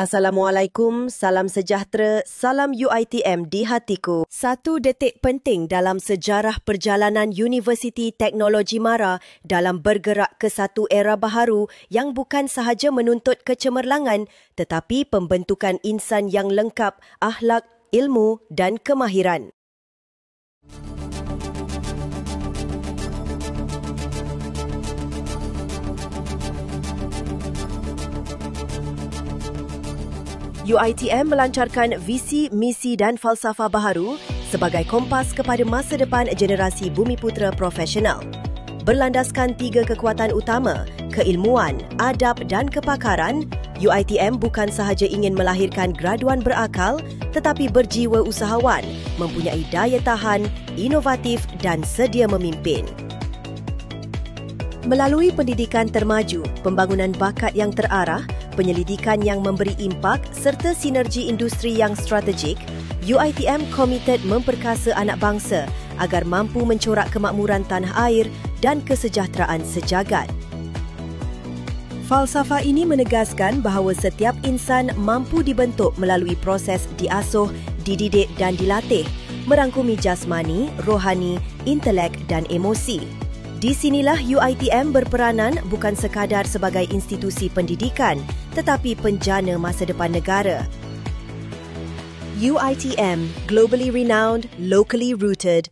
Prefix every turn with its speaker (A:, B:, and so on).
A: Assalamualaikum, salam sejahtera, salam UiTM di hatiku. 1 detik penting dalam sejarah perjalanan Universiti Teknologi Mara dalam bergerak ke satu era baharu yang bukan sahaja menuntut kecemerlangan tetapi pembentukan insan yang lengkap, akhlak, ilmu dan kemahiran. UiTM melancarkan visi, misi dan falsafah baharu sebagai kompas kepada masa depan generasi bumiputera profesional. Berlandaskan 3 kekuatan utama, keilmuan, adab dan kepakaran, UiTM bukan sahaja ingin melahirkan graduan berakal tetapi berjiwa usahawan, mempunyai daya tahan, inovatif dan sedia memimpin. Melalui pendidikan termaju, pembangunan bakat yang terarah, penyelidikan yang memberi impak serta sinergi industri yang strategik, UiTM komited memperkasa anak bangsa agar mampu mencorak kemakmuran tanah air dan kesejahteraan sejagat. Falsafah ini menegaskan bahawa setiap insan mampu dibentuk melalui proses diasuh, dididik dan dilatih, merangkumi jasmani, rohani, intelek dan emosi. Di sinilah UiTM berperanan bukan sekadar sebagai institusi pendidikan tetapi penjana masa depan negara. UiTM, globally renowned, locally rooted.